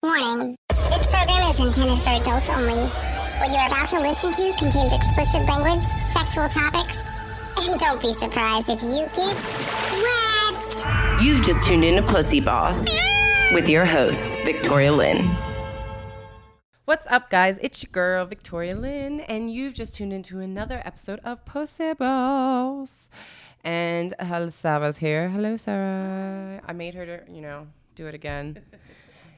Warning. This program is intended for adults only. What you're about to listen to contains explicit language, sexual topics, and don't be surprised if you get wet. You've just tuned into PooseBoss with your host, Victoria Lynn. What's up, guys? It's your girl, Victoria Lynn, and you've just tuned into another episode of PooseBoss. And Sarah's here. Hello, Sarah. I made her to, do it again.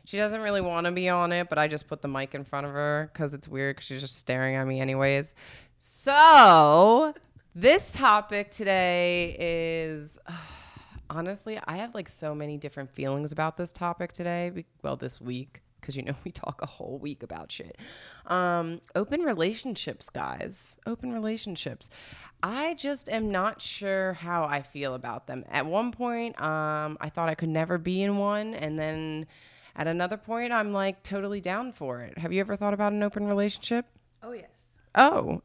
She doesn't really want to be on it, but I just put the mic in front of her because it's weird because she's just staring at me anyways. So this topic today is, honestly, I have like so many different feelings about this topic today. Well, this week, because we talk a whole week about shit. Open relationships, guys. Open relationships. I just am not sure how I feel about them. At one point, I thought I could never be in one, and then at another point, I'm like totally down for it. Have you ever thought about an open relationship? Oh, yes. Oh,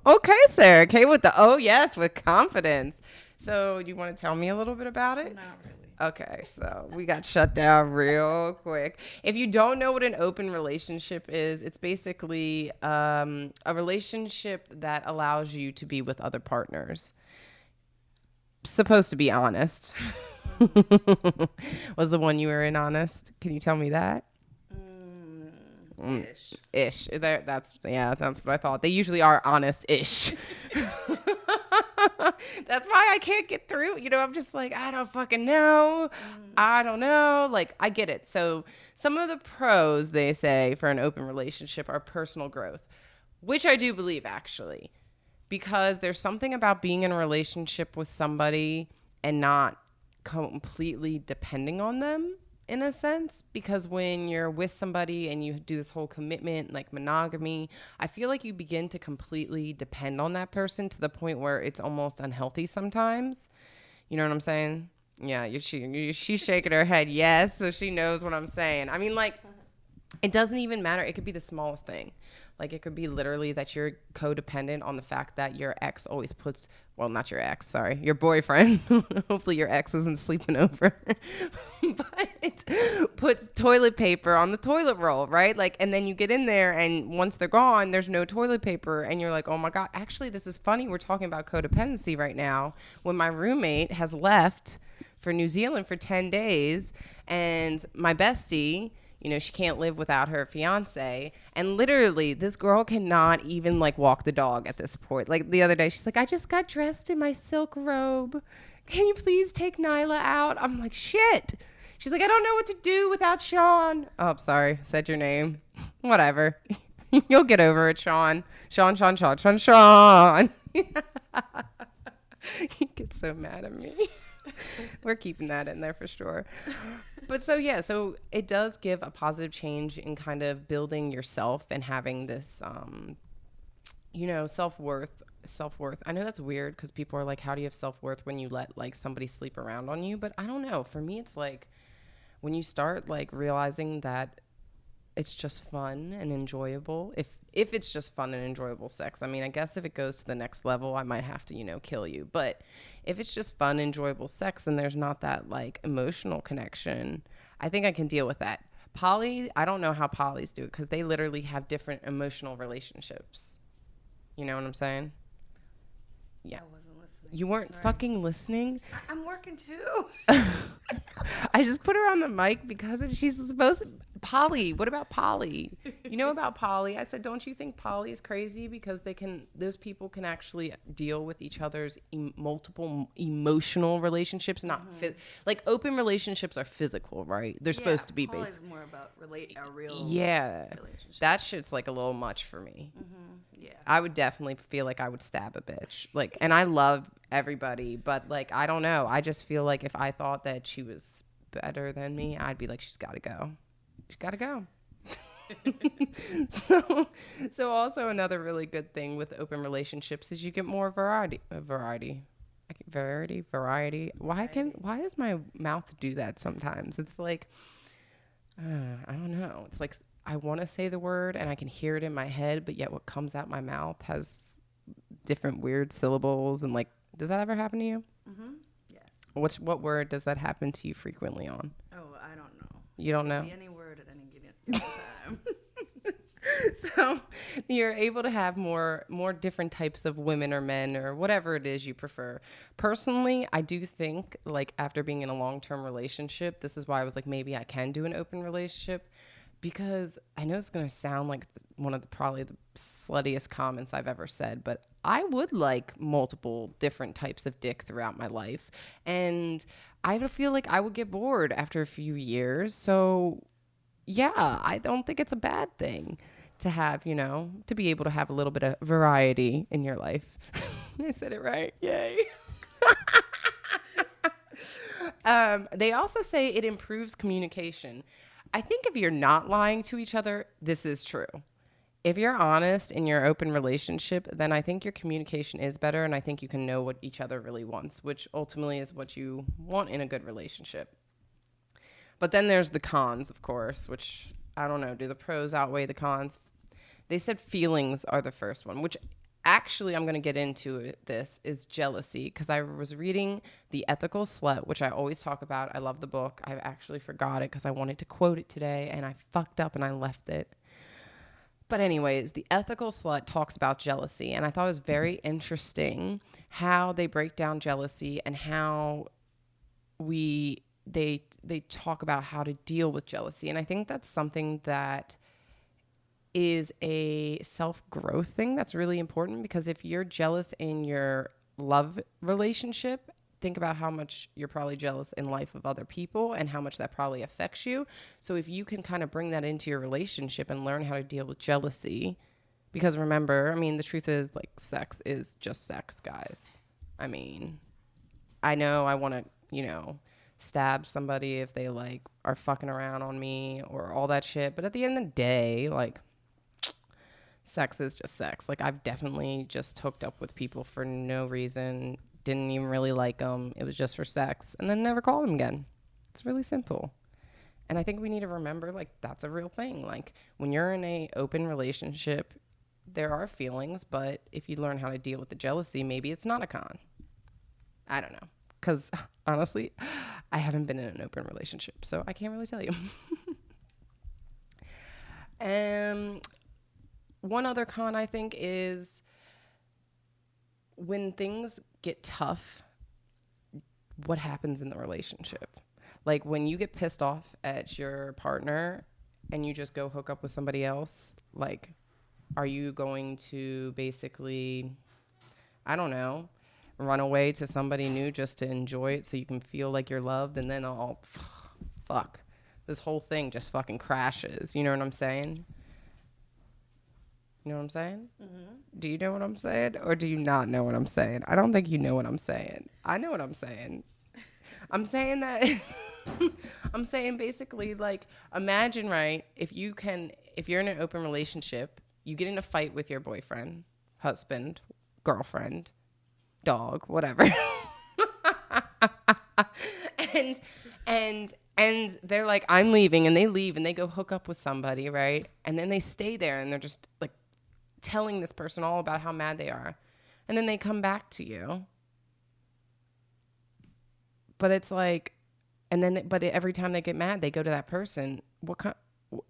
okay, Sarah. Okay, with the yes, with confidence. So do you want to tell me a little bit about it? Not really. Okay, so we got shut down real quick. If you don't know what an open relationship is, it's basically a relationship that allows you to be with other partners. Supposed to be honest. Was the one you were in honest? Can you tell me that? Ish. That's what I thought. They usually are honest-ish. That's why I can't get through. I'm just like, I don't fucking know. I don't know. Like, I get it. So some of the pros, they say, for an open relationship are personal growth, which I do believe, actually, because there's something about being in a relationship with somebody and not completely depending on them, in a sense, because when you're with somebody and you do this whole commitment, like monogamy, I feel like you begin to completely depend on that person to the point where it's almost unhealthy sometimes. You know what I'm saying? Yeah, she's shaking her head yes, so she knows what I'm saying. I mean, like, it doesn't even matter. It could be the smallest thing. Like, it could be literally that you're codependent on the fact that your ex always puts, well, not your ex, sorry, your boyfriend. Hopefully your ex isn't sleeping over. But puts toilet paper on the toilet roll, right? Like, and then you get in there and once they're gone, there's no toilet paper. And you're like, oh my God, actually, this is funny. We're talking about codependency right now. When my roommate has left for New Zealand for 10 days and my bestie, she can't live without her fiance. And literally, this girl cannot even, like, walk the dog at this point. Like, the other day, she's like, I just got dressed in my silk robe. Can you please take Nyla out? I'm like, shit. She's like, I don't know what to do without Sean. Oh, sorry. Said your name. Whatever. You'll get over it, Sean. Sean. He gets so mad at me. We're keeping that in there for sure. But so it does give a positive change in kind of building yourself and having this, self-worth. I know that's weird because people are like, how do you have self-worth when you let like somebody sleep around on you? But I don't know. For me, it's like when you start like realizing that it's just fun and enjoyable. If it's just fun and enjoyable sex, I mean, I guess if it goes to the next level, I might have to, kill you. But if it's just fun, enjoyable sex and there's not that like emotional connection, I think I can deal with that. Poly, I don't know how polys do it because they literally have different emotional relationships. You know what I'm saying? Yeah. I wasn't listening. You weren't fucking listening? I'm working too. I just put her on the mic because she's supposed to. Poly. What about poly? You know about poly? I said, don't you think poly is crazy because those people can actually deal with each other's multiple emotional relationships, not like open relationships are physical, right? They're supposed to be based. Poly is more about a real relationship. That shit's like a little much for me. Yeah. I would definitely feel like I would stab a bitch. Like, and I love everybody, but like, I don't know. I just feel like if I thought that she was better than me, I'd be like, she's got to go. She's got to go. So also another really good thing with open relationships is you get more variety. Why does my mouth do that sometimes? It's like, I don't know. It's like I want to say the word and I can hear it in my head, but yet what comes out my mouth has different weird syllables and like, does that ever happen to you? Mm-hmm. Yes. What word does that happen to you frequently on? Oh, I don't know. You don't know? Any word the time. So you're able to have more different types of women or men or whatever it is you prefer. Personally, I do think, like, after being in a long-term relationship, this is why I was like, maybe I can do an open relationship, because I know it's going to sound like one of the probably the sluttiest comments I've ever said, but I would like multiple different types of dick throughout my life. And I feel like I would get bored after a few years. So yeah, I don't think it's a bad thing to have, you know, to be able to have a little bit of variety in your life. I said it right. Yay. They also say it improves communication. I think if you're not lying to each other, this is true. If you're honest in your open relationship, then I think your communication is better, and I think you can know what each other really wants, which ultimately is what you want in a good relationship. But then there's the cons, of course, which I don't know. Do the pros outweigh the cons? They said feelings are the first one, which actually I'm going to get into this is jealousy, because I was reading The Ethical Slut, which I always talk about. I love the book. I actually forgot it because I wanted to quote it today, and I fucked up and I left it. But anyways, The Ethical Slut talks about jealousy, and I thought it was very interesting how they break down jealousy and how they talk about how to deal with jealousy. And I think that's something that is a self-growth thing that's really important, because if you're jealous in your love relationship, think about how much you're probably jealous in life of other people and how much that probably affects you. So if you can kind of bring that into your relationship and learn how to deal with jealousy, because remember, I mean, the truth is, like, sex is just sex, guys. I mean, I know I want to, you know, stab somebody if they, like, are fucking around on me or all that shit. But at the end of the day, like, sex is just sex. Like, I've definitely just hooked up with people for no reason, didn't even really like them. It was just for sex, and then never called them again. It's really simple. And I think we need to remember, like, that's a real thing. Like, when you're in a open relationship, there are feelings, but if you learn how to deal with the jealousy, maybe it's not a con. I don't know. Because honestly, I haven't been in an open relationship, so I can't really tell you. One other con I think is when things get tough, what happens in the relationship? Like, when you get pissed off at your partner and you just go hook up with somebody else, like, are you going to basically, I don't know, run away to somebody new just to enjoy it so you can feel like you're loved, and then fuck, this whole thing just fucking crashes? You know what I'm saying? You know what I'm saying? Mm-hmm. Do you know what I'm saying? Or do you not know what I'm saying? I don't think you know what I'm saying. I know what I'm saying. I'm saying that I'm saying basically, like, imagine, right, if you're in an open relationship, you get in a fight with your boyfriend, husband, girlfriend, dog, whatever. and they're like, I'm leaving, and they leave and they go hook up with somebody, right? And then they stay there and they're just like telling this person all about how mad they are. And then they come back to you. But it's like, but every time they get mad, they go to that person.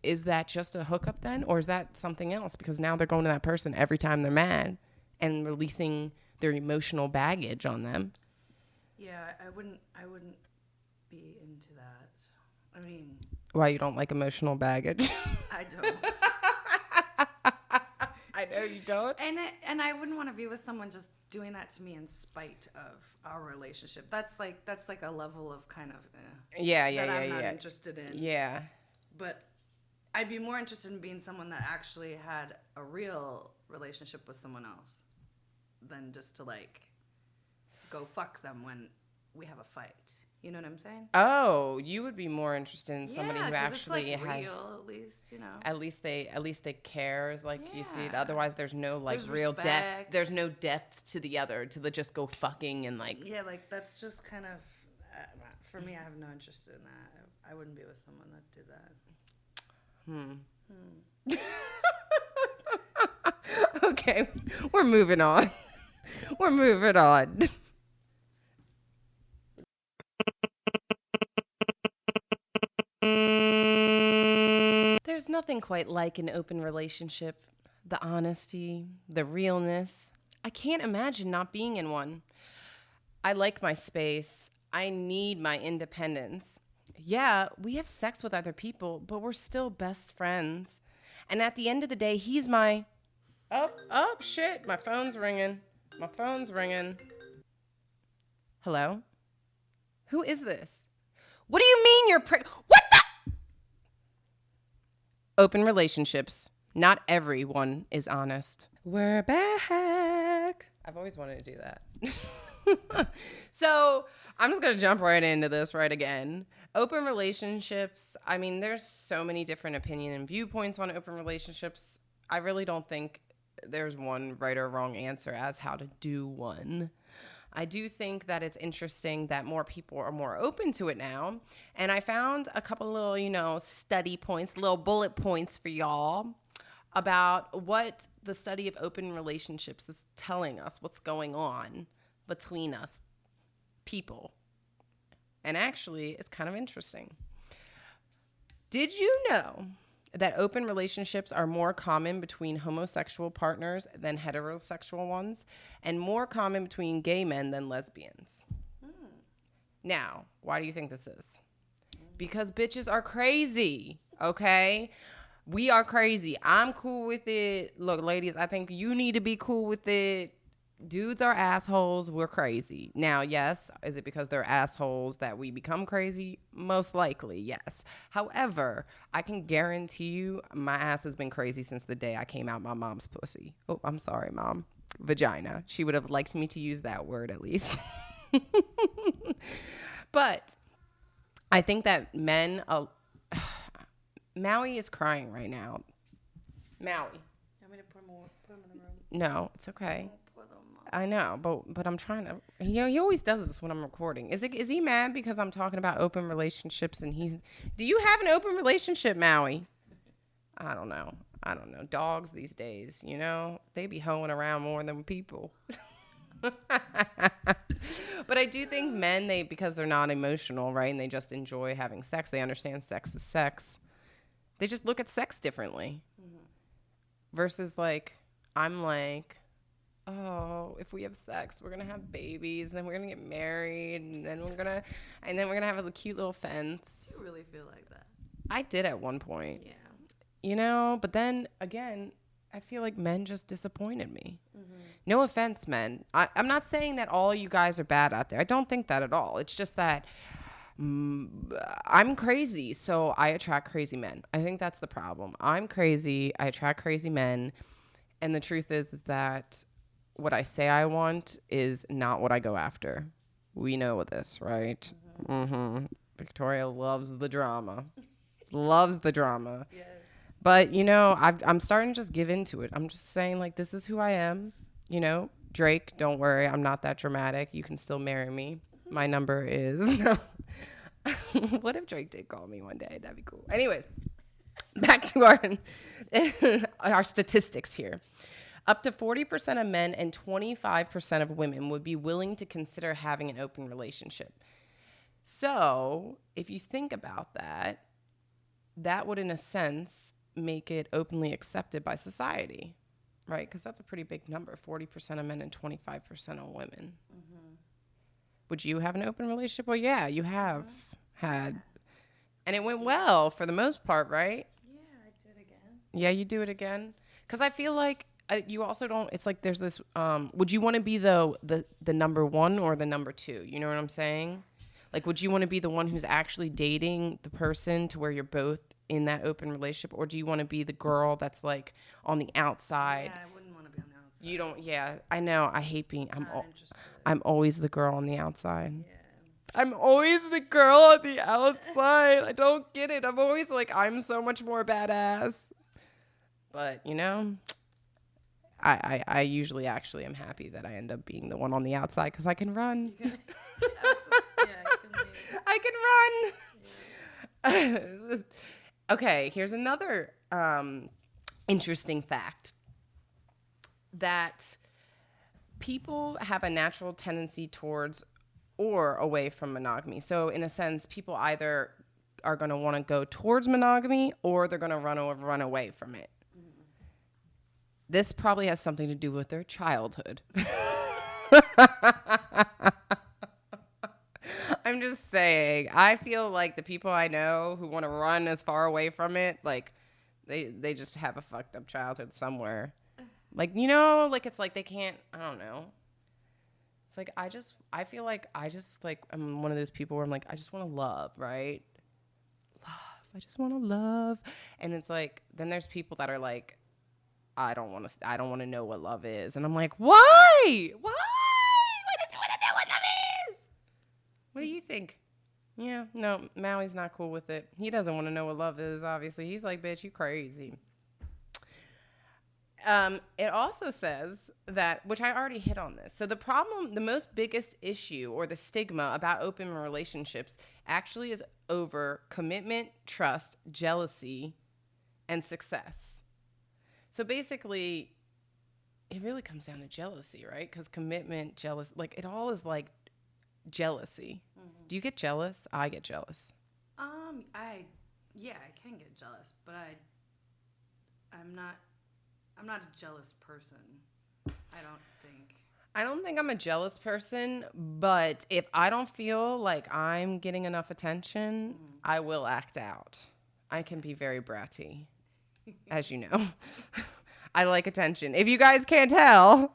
Is that just a hookup then? Or is that something else? Because now they're going to that person every time they're mad and releasing their emotional baggage on them. Yeah, I wouldn't be into that. I mean, why, you don't like emotional baggage? I don't. I know you don't. And I wouldn't want to be with someone just doing that to me in spite of our relationship. That's like a level of kind of that I'm not interested in. Yeah. But I'd be more interested in being someone that actually had a real relationship with someone else than just to, like, go fuck them when we have a fight. You know what I'm saying? Oh, you would be more interested in somebody who actually it's, like, had real, at least, you know. At least they cares, like, you see it. Otherwise, there's no, like, there's real respect. depth. There's no depth to the other, to just go fucking and, like. Yeah, like, that's just kind of, for me, I have no interest in that. I wouldn't be with someone that did that. Okay, we're moving on. We're moving on. There's nothing quite like an open relationship. The honesty, the realness. I can't imagine not being in one. I like my space. I need my independence. Yeah, we have sex with other people, but we're still best friends. And at the end of the day, he's my... Oh, shit. My phone's ringing. Hello? Who is this? What do you mean you're what the? Open relationships. Not everyone is honest. We're back. I've always wanted to do that. So I'm just going to jump right into this right again. Open relationships. I mean, there's so many different opinion and viewpoints on open relationships. I really don't think there's one right or wrong answer as how to do one. I do think that it's interesting that more people are more open to it now. And I found a couple little, study points, little bullet points for y'all about what the study of open relationships is telling us, what's going on between us people. And actually, it's kind of interesting. Did you know that open relationships are more common between homosexual partners than heterosexual ones, and more common between gay men than lesbians? Now, why do you think this is? Because bitches are crazy, okay? We are crazy. I'm cool with it. Look, ladies, I think you need to be cool with it. Dudes are assholes. We're crazy. Now, yes, is it because they're assholes that we become crazy? Most likely, yes. However, I can guarantee you my ass has been crazy since the day I came out my mom's pussy. Oh, I'm sorry, Mom. Vagina. She would have liked me to use that word at least. But I think that men... Maui is crying right now. Maui. You want me to put him in the room? No, it's okay. I know, but I'm trying to. He always does this when I'm recording. Is he mad because I'm talking about open relationships and he's? Do you have an open relationship, Maui? I don't know. Dogs these days, they be hoeing around more than people. But I do think men, because they're not emotional, right, and they just enjoy having sex. They understand sex is sex. They just look at sex differently. Mm-hmm. Versus I'm like, oh, if we have sex, we're gonna have babies, and then we're gonna get married, and then we're gonna have a cute little fence. You really feel like that? I did at one point. Yeah. But then again, I feel like men just disappointed me. Mm-hmm. No offense, men. I'm not saying that all you guys are bad out there. I don't think that at all. It's just that I'm crazy, so I attract crazy men. I think that's the problem. I'm crazy. I attract crazy men. And the truth is that what I say I want is not what I go after. We know this, right? Mm-hmm. Victoria loves the drama. Loves the drama. Yes. But, I'm starting to just give into it. I'm just saying, this is who I am. Drake, don't worry. I'm not that dramatic. You can still marry me. My number is... What if Drake did call me one day? That'd be cool. Anyways, back to our statistics here. Up to 40% of men and 25% of women would be willing to consider having an open relationship. So if you think about that, that would, in a sense, make it openly accepted by society, right? Because that's a pretty big number, 40% of men and 25% of women. Mm-hmm. Would you have an open relationship? Well, yeah, you have had. And it went well for the most part, right? Yeah, I did again. Yeah, you do it again? Because I feel like you also don't, it's like there's this, would you want to be the number one or the number two? You know what I'm saying? Would you want to be the one who's actually dating the person to where you're both in that open relationship? Or do you want to be the girl that's on the outside? Yeah, I wouldn't want to be on the outside. You don't, yeah, I know. I hate being, I'm always the girl on the outside. Yeah. I'm always the girl on the outside. I don't get it. I'm always I'm so much more badass. But, I usually actually am happy that I end up being the one on the outside because I can run. I can run. Okay, here's another interesting fact. That people have a natural tendency towards or away from monogamy. So in a sense, people either are going to want to go towards monogamy or they're going to run away from it. This probably has something to do with their childhood. I'm just saying, I feel like the people I know who want to run as far away from it, like they just have a fucked up childhood somewhere. Like, you know, like it's like they can't, I don't know. It's like I feel like I'm one of those people where I'm like, I just want to love, right? I just want to love. And it's like, then there's people that are like, I don't want to know what love is. And I'm like, why? Why don't you want to know what love is? What do you think? Yeah, no, Maui's not cool with it. He doesn't want to know what love is, obviously. He's like, bitch, you crazy. It also says that, which I already hit on this. So the most biggest issue or the stigma about open relationships actually is over commitment, trust, jealousy, and success. So basically, it really comes down to jealousy, right? Because commitment, like it all is like jealousy. Mm-hmm. Do you get jealous? I get jealous. I can get jealous, but I'm not a jealous person. I don't think I'm a jealous person, but if I don't feel like I'm getting enough attention, I will act out. I can be very bratty, as you know. I like attention. If you guys can't tell,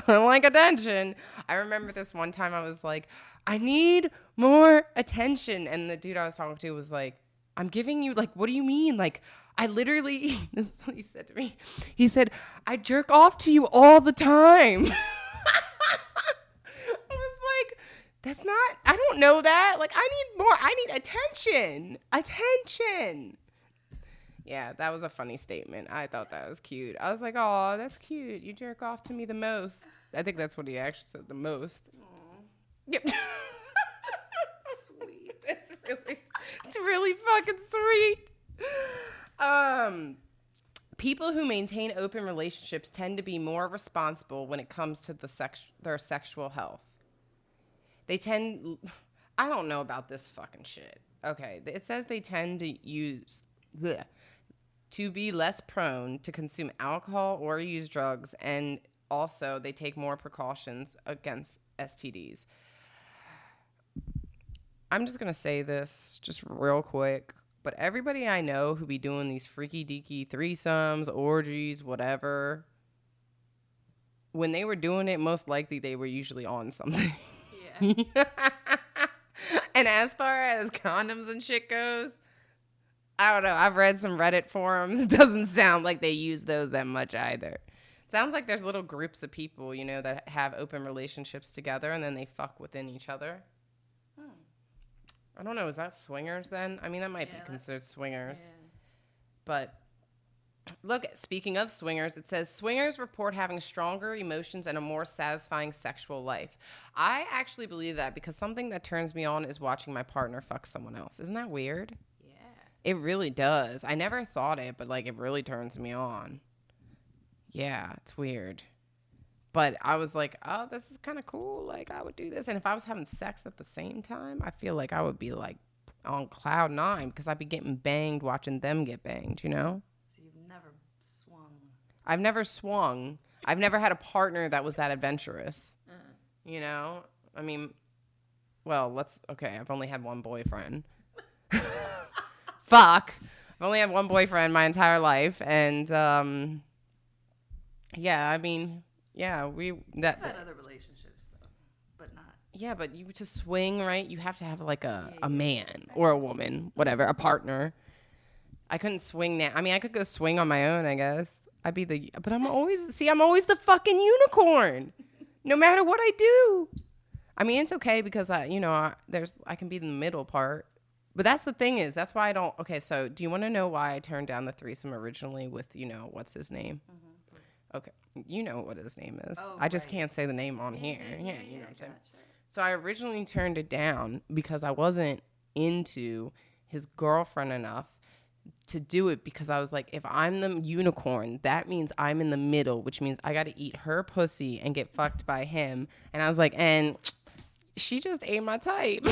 I like attention. I remember this one time I was like, I need more attention. And the dude I was talking to was like, I'm giving you, like, what do you mean? Like, I literally, this is what he said to me. He said, I jerk off to you all the time. I was like, that's not, I don't know that. Like, I need more. I need attention. Attention. Yeah, that was a funny statement. I thought that was cute. I was like, oh, that's cute. You jerk off to me the most. I think that's what he actually said, the most. Aww. Yep. Sweet. It's really fucking sweet. People who maintain open relationships tend to be more responsible when it comes to their sexual health. I don't know about this fucking shit. Okay, it says they tend to be less prone to consume alcohol or use drugs, and also they take more precautions against STDs. I'm just going to say this just real quick, but everybody I know who be doing these freaky deaky threesomes, orgies, whatever, when they were doing it, most likely they were usually on something. Yeah. And as far as condoms and shit goes, I don't know. I've read some Reddit forums. It doesn't sound like they use those that much either. It sounds like there's little groups of people, you know, that have open relationships together and then they fuck within each other. I don't know. Is that swingers then? I mean, that might be considered swingers. Yeah. But look, speaking of swingers, it says swingers report having stronger emotions and a more satisfying sexual life. I actually believe that because something that turns me on is watching my partner fuck someone else. Isn't that weird? Yeah. It really does. I never thought it, but like it really turns me on. Yeah, it's weird. But I was like, oh, this is kind of cool. Like, I would do this. And if I was having sex at the same time, I feel like I would be, like, on cloud 9 because I'd be getting banged watching them get banged, you know? So you've never swung? I've never swung. I've never had a partner that was that adventurous, you know? I mean, well, I've only had one boyfriend. Fuck. I've only had one boyfriend my entire life. And, yeah, I mean... Yeah, I've had other relationships though, but not. Yeah, but to swing, right? You have to have like a man or a woman, whatever, a partner. I couldn't swing now. I mean, I could go swing on my own, I guess. But I'm always the fucking unicorn, no matter what I do. I mean, it's okay because I can be in the middle part. But that's the thing that's why I don't. Okay, so do you want to know why I turned down the threesome originally with what's his name? Mm-hmm. Okay, you know what his name is. Oh, I just can't say the name on here. Yeah, you know what I'm saying. Gotcha. So I originally turned it down because I wasn't into his girlfriend enough to do it because I was like, if I'm the unicorn, that means I'm in the middle, which means I got to eat her pussy and get fucked by him. And I was like, and she just ain't my type.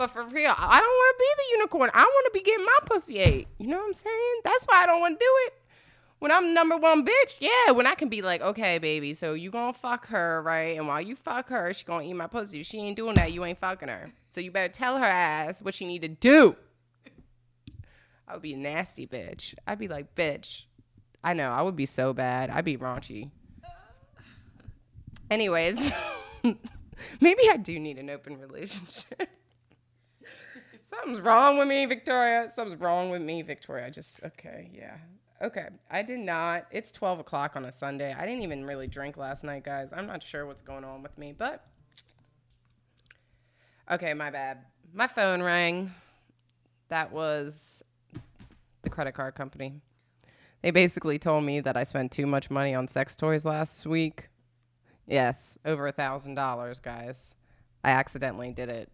But for real, I don't want to be the unicorn. I want to be getting my pussy ate. You know what I'm saying? That's why I don't want to do it. When I'm number one bitch, yeah, when I can be like, okay, baby, so you gonna fuck her, right? And while you fuck her, she gonna eat my pussy. If she ain't doing that, you ain't fucking her. So you better tell her ass what she need to do. I would be a nasty bitch. I'd be like, bitch. I know, I would be so bad. I'd be raunchy. Anyways, maybe I do need an open relationship. Something's wrong with me, Victoria. Something's wrong with me, Victoria. Okay, yeah. Okay, I did not. It's 12 o'clock on a Sunday. I didn't even really drink last night, guys. I'm not sure what's going on with me, but... Okay, my bad. My phone rang. That was the credit card company. They basically told me that I spent too much money on sex toys last week. Yes, over $1,000, guys. I accidentally did it.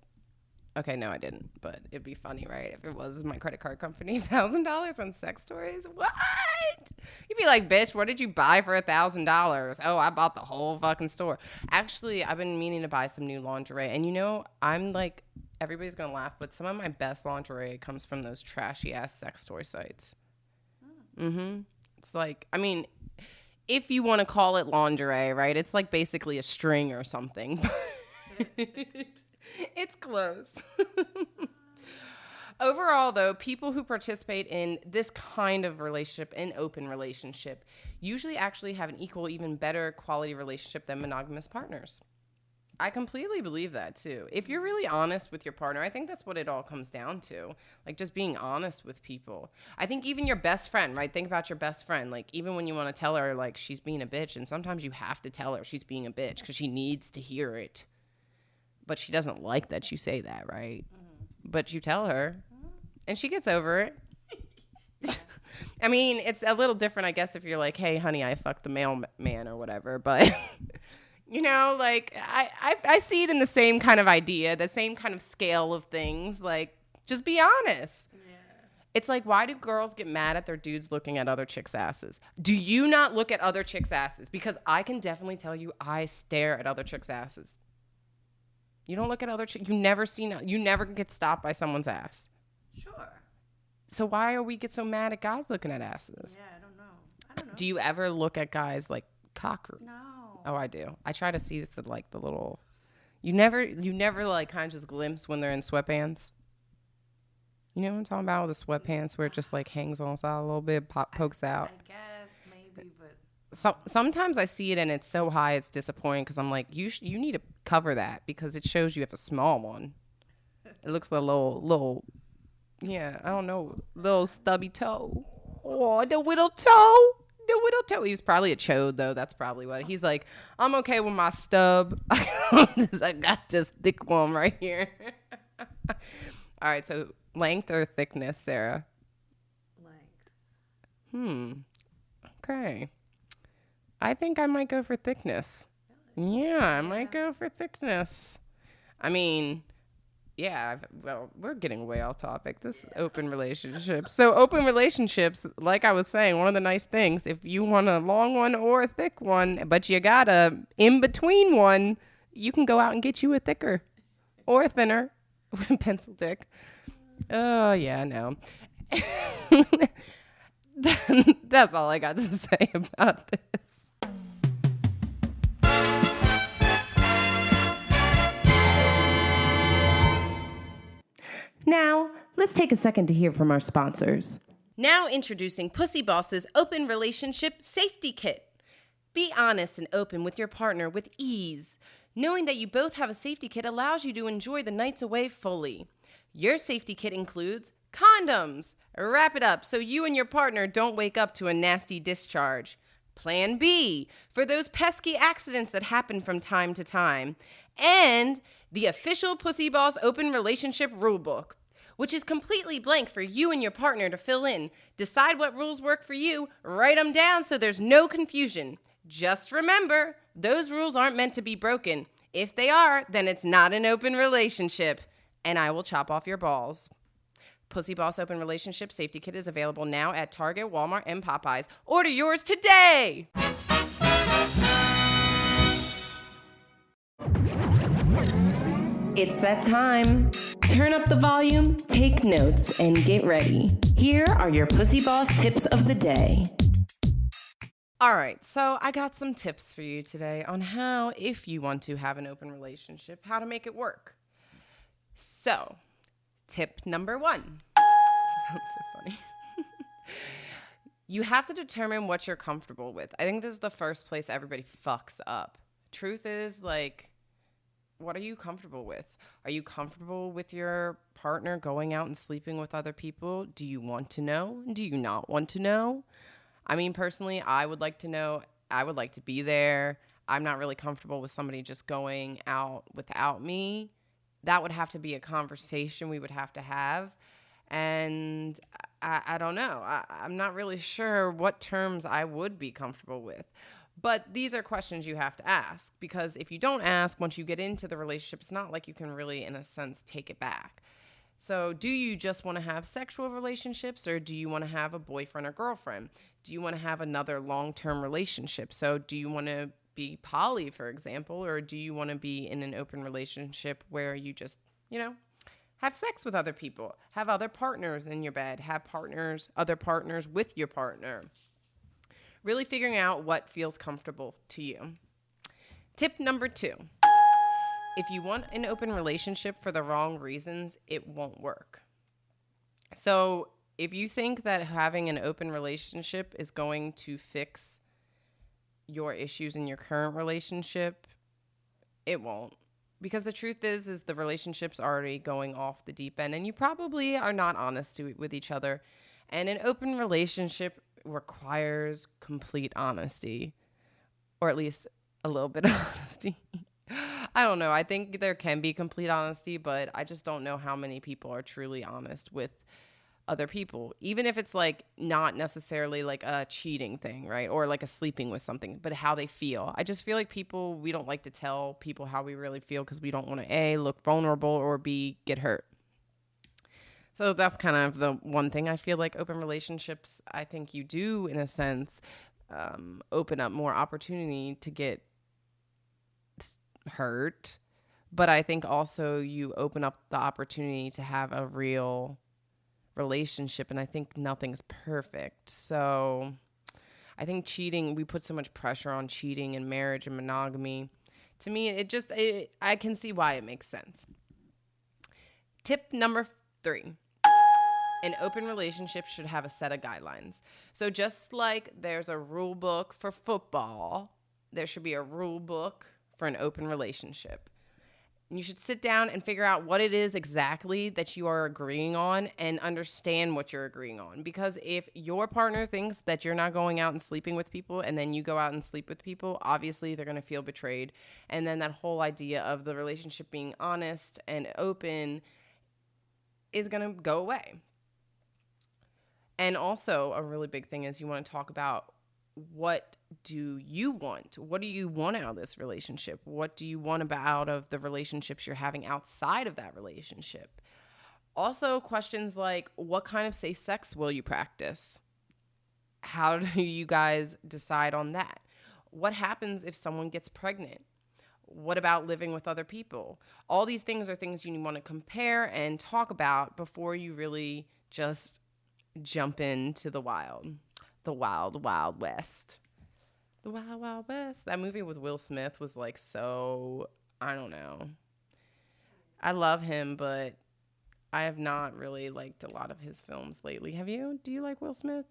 Okay, no, I didn't, but it'd be funny, right? If it was my credit card company, $1,000 on sex toys? What? You'd be like, bitch, what did you buy for $1,000? Oh, I bought the whole fucking store. Actually, I've been meaning to buy some new lingerie, and you know, I'm like, everybody's gonna laugh, but some of my best lingerie comes from those trashy ass sex toy sites. It's like, I mean, if you want to call it lingerie, right? It's like basically a string or something. It's close. Overall, though, people who participate in this kind of relationship, an open relationship, usually actually have an equal, even better quality relationship than monogamous partners. I completely believe that, too. If you're really honest with your partner, I think that's what it all comes down to. Like, just being honest with people. I think even your best friend, right? Think about your best friend. Like, even when you want to tell her, like, she's being a bitch, and sometimes you have to tell her she's being a bitch because she needs to hear it. But she doesn't like that you say that, right? But you tell her, and she gets over it. I mean, it's a little different, I guess, if you're like, hey, honey, I fucked the mailman or whatever. But, you know, like, I see it in the same kind of idea, the same kind of scale of things. Like, just be honest. Yeah. It's like, why do girls get mad at their dudes looking at other chicks' asses? Do you not look at other chicks' asses? Because I can definitely tell you I stare at other chicks' asses. You don't look at other chicks. You never get stopped by someone's ass. Sure. So why are we get so mad at guys looking at asses? Yeah, I don't know. Do you ever look at guys like cock? No. Oh, I do. I try to see the like the little. You never like kind of just glimpse when they're in sweatpants. You know what I'm talking about? The sweatpants where it just like hangs on the side a little bit, pokes out. I guess maybe, but. Sometimes I see it and it's so high it's disappointing because I'm like, you need to cover that because it shows you have a small one. It looks like a little, yeah, I don't know, little stubby toe. Oh, the whittle toe. He was probably a chode though. That's probably what he's like. I'm okay with my stub. I got this thick one right here. All right, so length or thickness, Sarah? Length. Okay. I think I might go for thickness. Yeah, I might go for thickness. I mean, yeah, well, we're getting way off topic. This open relationship. So open relationships, like I was saying, one of the nice things, if you want a long one or a thick one, but you got a in-between one, you can go out and get you a thicker or a thinner with a pencil dick. Oh, yeah, no. That's all I got to say about this. Now, let's take a second to hear from our sponsors. Now introducing PooseBoss's Open Relationship Safety Kit. Be honest and open with your partner with ease. Knowing that you both have a safety kit allows you to enjoy the nights away fully. Your safety kit includes condoms. Wrap it up so you and your partner don't wake up to a nasty discharge. Plan B, for those pesky accidents that happen from time to time. And the official PooseBoss Open Relationship Rulebook, which is completely blank for you and your partner to fill in. Decide what rules work for you, write them down so there's no confusion. Just remember, those rules aren't meant to be broken. If they are, then it's not an open relationship, and I will chop off your balls. PooseBoss Open Relationship Safety Kit is available now at Target, Walmart, and Popeyes. Order yours today! It's that time. Turn up the volume, take notes, and get ready. Here are your PooseBoss tips of the day. All right, so I got some tips for you today on how, if you want to have an open relationship, how to make it work. So, tip number 1. Sounds so funny. You have to determine what you're comfortable with. I think this is the first place everybody fucks up. Truth is, like, what are you comfortable with? Are you comfortable with your partner going out and sleeping with other people? Do you want to know? Do you not want to know? I mean, personally, I would like to know. I would like to be there. I'm not really comfortable with somebody just going out without me. That would have to be a conversation we would have to have. And I don't know. I'm not really sure what terms I would be comfortable with. But these are questions you have to ask, because if you don't ask, once you get into the relationship, it's not like you can really, in a sense, take it back. So do you just want to have sexual relationships, or do you want to have a boyfriend or girlfriend? Do you want to have another long-term relationship? So do you want to be poly, for example, or do you want to be in an open relationship where you just, have sex with other people, have other partners in your bed, have other partners with your partner? Really figuring out what feels comfortable to you. Tip number 2. If you want an open relationship for the wrong reasons, it won't work. So if you think that having an open relationship is going to fix your issues in your current relationship, it won't. Because the truth is the relationship's already going off the deep end, and you probably are not honest with each other. And an open relationship requires complete honesty, or at least a little bit of honesty. I don't know. I think there can be complete honesty, but I just don't know how many people are truly honest with other people, even if it's like not necessarily like a cheating thing, right? Or like a sleeping with something, but how they feel. I just feel like we don't like to tell people how we really feel because we don't want to A, look vulnerable, or B, get hurt. So that's kind of the one thing I feel like open relationships, I think you do, in a sense, open up more opportunity to get hurt. But I think also you open up the opportunity to have a real relationship. And I think nothing's perfect. So I think cheating, we put so much pressure on cheating in marriage and monogamy. To me, I can see why it makes sense. Tip number 3. An open relationship should have a set of guidelines. So just like there's a rule book for football, there should be a rule book for an open relationship. You should sit down and figure out what it is exactly that you are agreeing on and understand what you're agreeing on. Because if your partner thinks that you're not going out and sleeping with people and then you go out and sleep with people, obviously they're going to feel betrayed. And then that whole idea of the relationship being honest and open is going to go away. And also a really big thing is you want to talk about, what do you want? What do you want out of this relationship? What do you want out of the relationships you're having outside of that relationship? Also, questions like, what kind of safe sex will you practice? How do you guys decide on that? What happens if someone gets pregnant? What about living with other people? All these things are things you want to compare and talk about before you really just jump into the wild wild west. The Wild Wild West. That movie with Will Smith was like so, I don't know. I love him, but I have not really liked a lot of his films lately. Have you? Do you like Will Smith?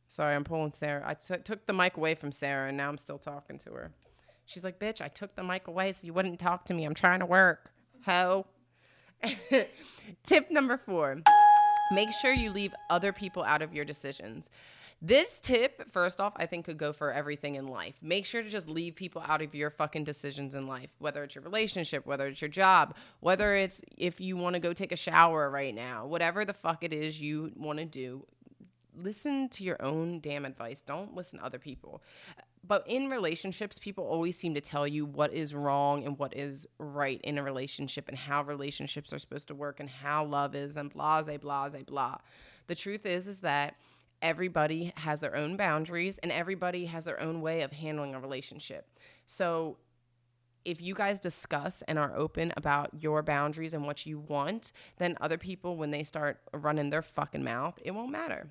Sorry, I'm pulling Sarah. I took the mic away from Sarah, and now I'm still talking to her. She's like, bitch, I took the mic away so you wouldn't talk to me. I'm trying to work. Ho. Tip number 4. Make sure you leave other people out of your decisions. This tip, first off, I think could go for everything in life. Make sure to just leave people out of your fucking decisions in life, whether it's your relationship, whether it's your job, whether it's if you want to go take a shower right now, whatever the fuck it is you want to do. Listen to your own damn advice. Don't listen to other people. But in relationships, people always seem to tell you what is wrong and what is right in a relationship and how relationships are supposed to work and how love is and blah, blah, blah, blah. The truth is that everybody has their own boundaries and everybody has their own way of handling a relationship. So if you guys discuss and are open about your boundaries and what you want, then other people, when they start running their fucking mouth, it won't matter.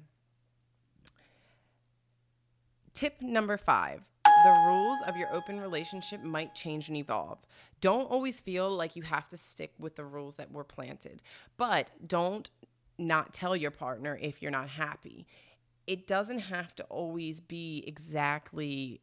Tip number 5. The rules of your open relationship might change and evolve. Don't always feel like you have to stick with the rules that were planted, but don't not tell your partner if you're not happy. It doesn't have to always be exactly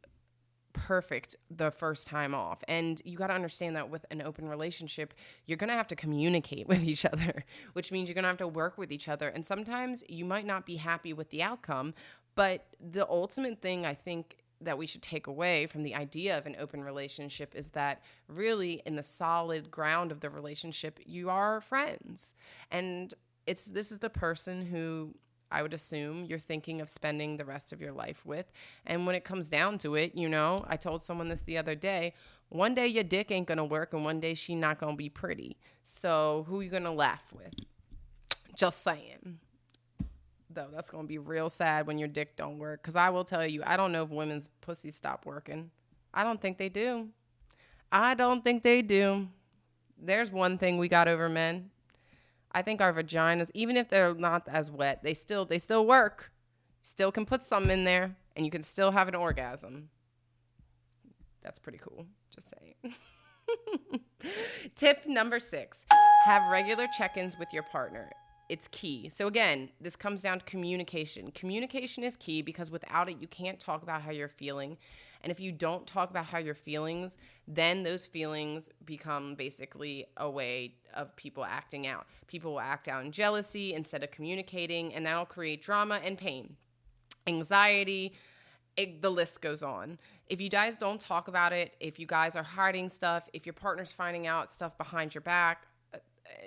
perfect the first time off. And you got to understand that with an open relationship, you're going to have to communicate with each other, which means you're going to have to work with each other. And sometimes you might not be happy with the outcome, but the ultimate thing I think that we should take away from the idea of an open relationship is that really in the solid ground of the relationship, you are friends. And this is the person who I would assume you're thinking of spending the rest of your life with. And when it comes down to it, I told someone this the other day, one day your dick ain't going to work and one day she not going to be pretty. So who you going to laugh with? Just saying. Though that's going to be real sad when your dick don't work. Because I will tell you, I don't know if women's pussies stop working. I don't think they do. There's one thing we got over men. I think our vaginas, even if they're not as wet, they still work. Still can put something in there, and you can still have an orgasm. That's pretty cool. Just saying. Tip number 6, have regular check-ins with your partner. It's key. So again, this comes down to communication. Communication is key because without it, you can't talk about how you're feeling. And if you don't talk about how you're feeling, then those feelings become basically a way of people acting out. People will act out in jealousy instead of communicating, and that'll create drama and pain, anxiety. The list goes on. If you guys don't talk about it, if you guys are hiding stuff, if your partner's finding out stuff behind your back,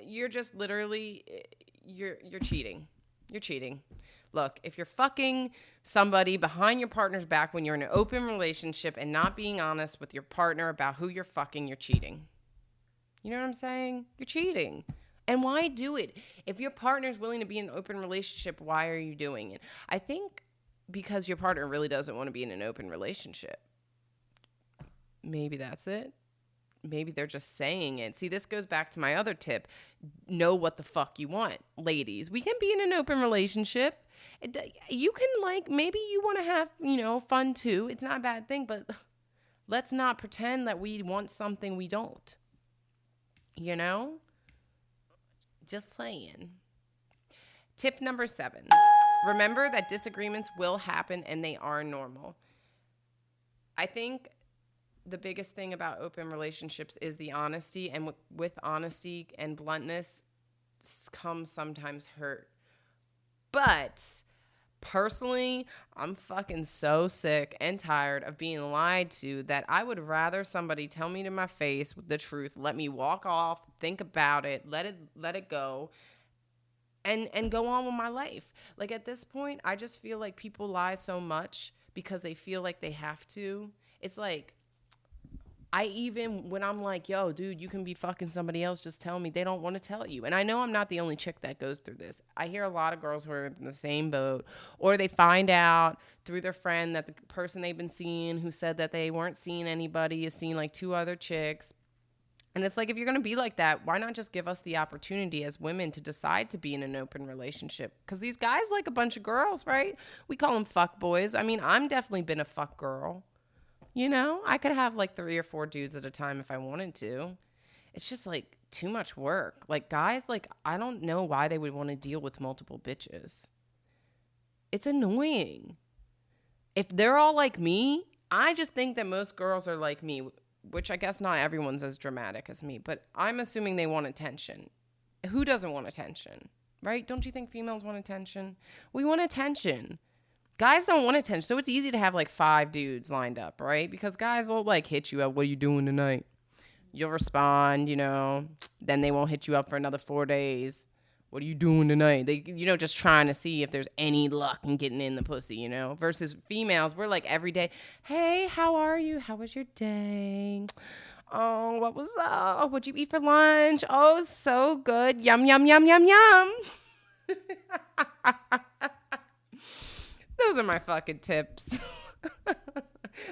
you're just literally, you're cheating. You're cheating. Look, if you're fucking somebody behind your partner's back when you're in an open relationship and not being honest with your partner about who you're fucking, you're cheating. You know what I'm saying? You're cheating. And why do it? If your partner's willing to be in an open relationship, why are you doing it? I think because your partner really doesn't want to be in an open relationship. Maybe that's it. Maybe they're just saying it. See, this goes back to my other tip. Know what the fuck you want. Ladies, we can be in an open relationship. You can maybe you want to have, fun too. It's not a bad thing, but let's not pretend that we want something we don't. Just saying. Tip number 7. Remember that disagreements will happen and they are normal. I think the biggest thing about open relationships is the honesty, and with honesty and bluntness comes sometimes hurt. But personally, I'm fucking so sick and tired of being lied to that I would rather somebody tell me to my face the truth, let me walk off, think about it, let it go, and go on with my life. Like at this point, I just feel like people lie so much because they feel like they have to. It's like, when I'm like, yo, dude, you can be fucking somebody else, just tell me. They don't want to tell you. And I know I'm not the only chick that goes through this. I hear a lot of girls who are in the same boat, or they find out through their friend that the person they've been seeing who said that they weren't seeing anybody is seeing like 2 other chicks. And it's like, if you're going to be like that, why not just give us the opportunity as women to decide to be in an open relationship? Because these guys like a bunch of girls, right? We call them fuck boys. I mean, I'm definitely been a fuck girl. I could have like 3 or 4 dudes at a time if I wanted to. It's just like too much work. Like guys, I don't know why they would want to deal with multiple bitches. It's annoying. If they're all like me, I just think that most girls are like me, which I guess not everyone's as dramatic as me, but I'm assuming they want attention. Who doesn't want attention, right? Don't you think females want attention? We want attention. Guys don't want attention, so it's easy to have like 5 dudes lined up, right? Because guys will hit you up, what are you doing tonight? You'll respond, then they won't hit you up for another 4 days. What are you doing tonight? They, just trying to see if there's any luck in getting in the pussy, versus females, we're like every day, hey, how are you? How was your day? Oh, what was up? What'd you eat for lunch? Oh, it's so good. Yum, yum, yum, yum, yum. Those are my fucking tips.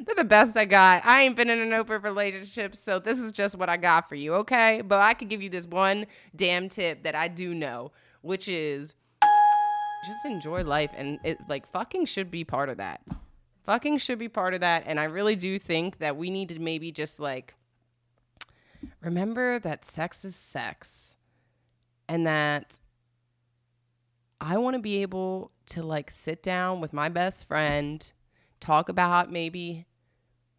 They're the best I got. I ain't been in an open relationship, so this is just what I got for you, okay? But I could give you this one damn tip that I do know, which is just enjoy life. And it like fucking should be part of that. Fucking should be part of that. And I really do think that we need to maybe just like remember that sex is sex. And that I want to be able to like sit down with my best friend, talk about maybe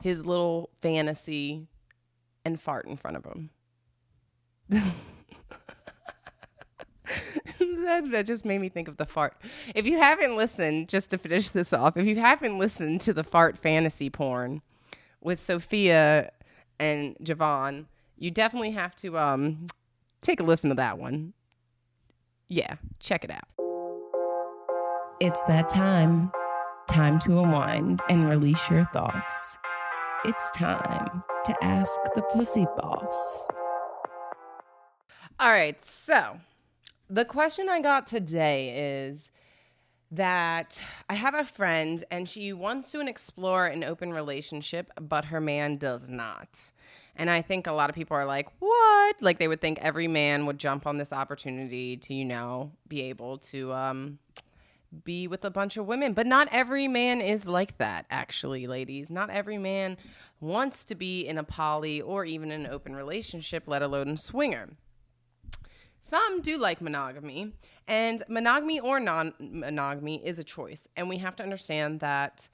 his little fantasy, and fart in front of him. That just made me think of the fart. If you haven't listened, just to finish this off, if you haven't listened to the fart fantasy porn with Sophia and Javon, you definitely have to take a listen to that one. Yeah, check it out. It's that time. Time to unwind and release your thoughts. It's time to ask the Pussy Boss. All right, so the question I got today is that I have a friend and she wants to explore an open relationship, but her man does not. And I think a lot of people are like, what? Like they would think every man would jump on this opportunity to, you know, be able to be with a bunch of women. But not every man is like that, actually, ladies. Not every man wants to be in a poly or even an open relationship, let alone a swinger. Some do like monogamy, and monogamy or non-monogamy is a choice. And we have to understand that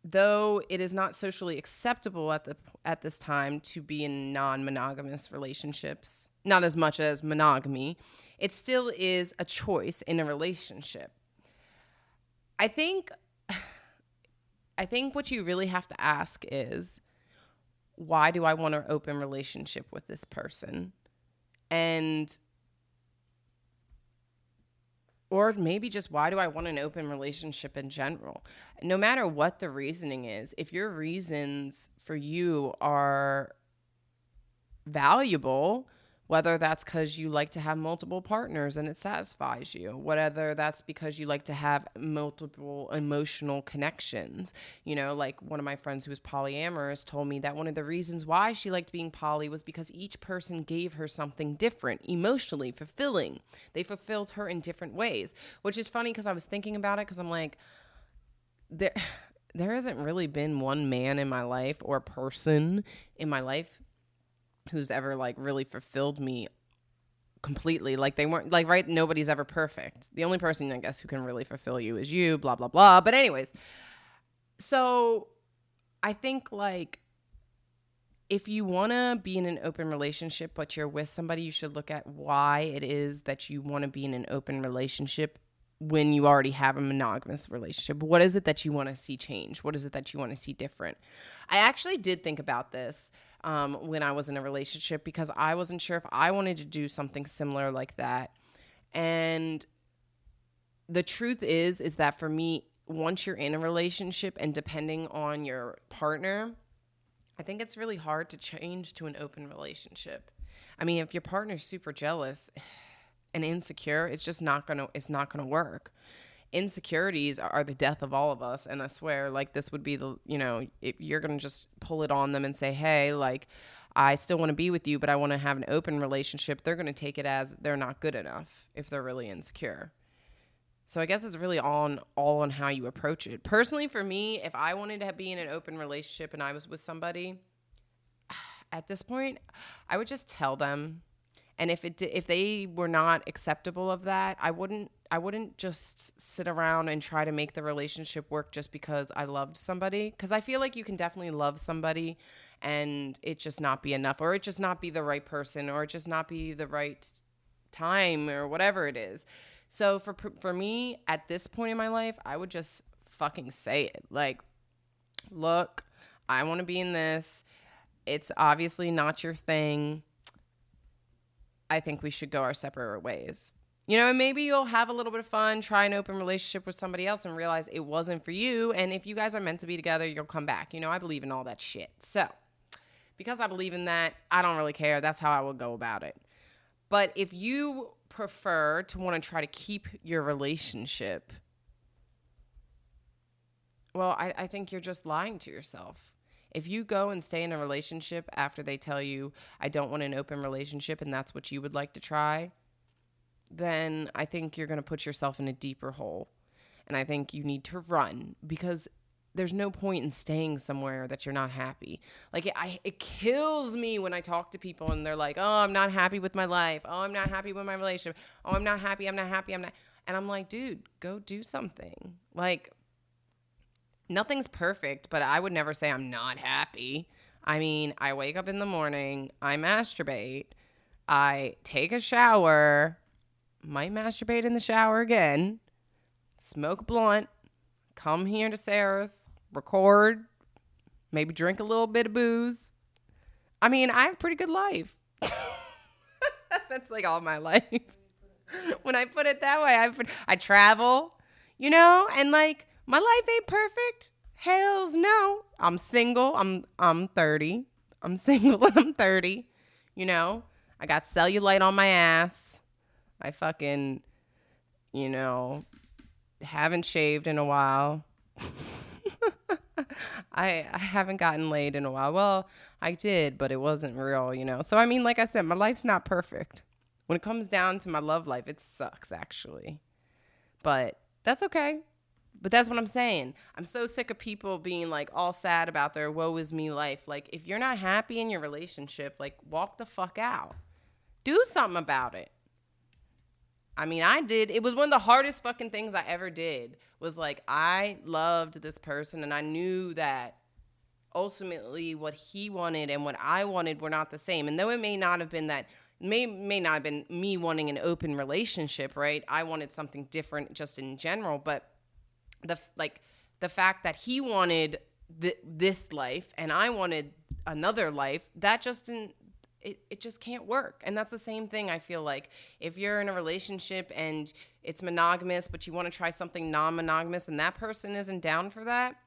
though it is not socially acceptable at this time to be in non-monogamous relationships, not as much as monogamy, it still is a choice in a relationship. I think what you really have to ask is, why do I want an open relationship with this person? Or maybe just why do I want an open relationship in general? No matter what the reasoning is, if your reasons for you are valuable, whether that's because you like to have multiple partners and it satisfies you, whether that's because you like to have multiple emotional connections. You know, like one of my friends who was polyamorous told me that one of the reasons why she liked being poly was because each person gave her something different, emotionally fulfilling. They fulfilled her in different ways, which is funny because I was thinking about it because I'm like, there hasn't really been one man in my life or person in my life who's ever like really fulfilled me completely. Like they weren't like, right, nobody's ever perfect. The only person I guess who can really fulfill you is you, blah blah blah. But anyways, so I think like if you want to be in an open relationship but you're with somebody, you should look at why it is that you want to be in an open relationship when you already have a monogamous relationship. What is it that you want to see change? What is it that you want to see different? I actually did think about this when I was in a relationship because I wasn't sure if I wanted to do something similar like that. And the truth is that for me, once you're in a relationship and depending on your partner, I think it's really hard to change to an open relationship. I mean, if your partner's super jealous and insecure, it's not gonna work. Insecurities are the death of all of us. And I swear, like, this would be the, you know, if you're going to just pull it on them and say, hey, like, I still want to be with you, but I want to have an open relationship. They're going to take it as they're not good enough if they're really insecure. So I guess it's really all on how you approach it. Personally, for me, if I wanted to be in an open relationship and I was with somebody, at this point, I would just tell them. And if they were not acceptable of that, I wouldn't just sit around and try to make the relationship work just because I loved somebody. Because I feel like you can definitely love somebody and it just not be enough, or it just not be the right person, or it just not be the right time, or whatever it is. So for me, at this point in my life, I would just fucking say it. Like, look, I want to be in this. It's obviously not your thing. I think we should go our separate ways. You know, and maybe you'll have a little bit of fun, try an open relationship with somebody else and realize it wasn't for you. And if you guys are meant to be together, you'll come back. You know, I believe in all that shit. So because I believe in that, I don't really care. That's how I will go about it. But if you prefer to want to try to keep your relationship Well, I think you're just lying to yourself. If you go and stay in a relationship after they tell you, I don't want an open relationship, and that's what you would like to try, then I think you're going to put yourself in a deeper hole. And I think you need to run, because there's no point in staying somewhere that you're not happy. Like, it kills me when I talk to people and they're like, oh, I'm not happy with my life. Oh, I'm not happy with my relationship. Oh, I'm not happy. And I'm like, dude, go do something. Like, nothing's perfect, but I would never say I'm not happy. I mean, I wake up in the morning, I masturbate, I take a shower, might masturbate in the shower again, smoke a blunt, come here to Sarah's, record, maybe drink a little bit of booze. I mean, I have a pretty good life. That's like all my life. When I put it that way, I travel, you know, and like, my life ain't perfect. Hells no. I'm single. I'm 30. I'm single and I'm 30. You know, I got cellulite on my ass. I fucking, you know, haven't shaved in a while. I haven't gotten laid in a while. Well, I did, but it wasn't real, you know. So, I mean, like I said, my life's not perfect. When it comes down to my love life, it sucks, actually. But that's okay. But that's what I'm saying. I'm so sick of people being like all sad about their woe is me life. Like, if you're not happy in your relationship, like, walk the fuck out. Do something about it. I mean, I did. It was one of the hardest fucking things I ever did, was like, I loved this person and I knew that ultimately what he wanted and what I wanted were not the same. And though it may not have been that, may not have been me wanting an open relationship, right? I wanted something different just in general, but the fact that he wanted this life and I wanted another life, that just didn't, it just can't work. And that's the same thing, I feel like. If you're in a relationship and it's monogamous, but you want to try something non-monogamous and that person isn't down for that,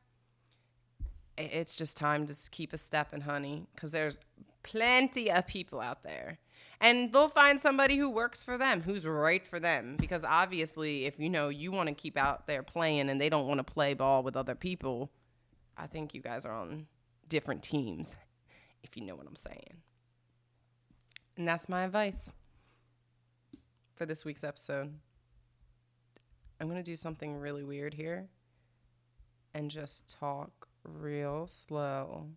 it's just time to keep a stepping, honey, because there's plenty of people out there. And they'll find somebody who works for them, who's right for them. Because obviously, if you know you want to keep out there playing and they don't want to play ball with other people, I think you guys are on different teams, if you know what I'm saying. And that's my advice for this week's episode. I'm going to do something really weird here and just talk real slow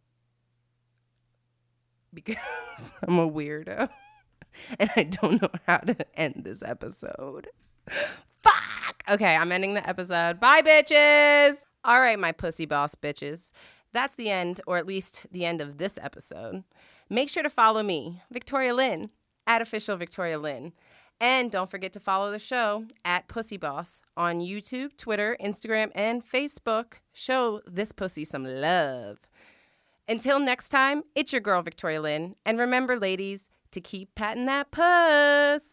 because I'm a weirdo. And I don't know how to end this episode. Fuck! Okay, I'm ending the episode. Bye, bitches! All right, my pussy boss bitches. That's the end, or at least the end of this episode. Make sure to follow me, Victoria Lynn, at official Victoria Lynn. And don't forget to follow the show at PooseBoss on YouTube, Twitter, Instagram, and Facebook. Show this pussy some love. Until next time, it's your girl, Victoria Lynn. And remember, ladies, to keep patting that puss.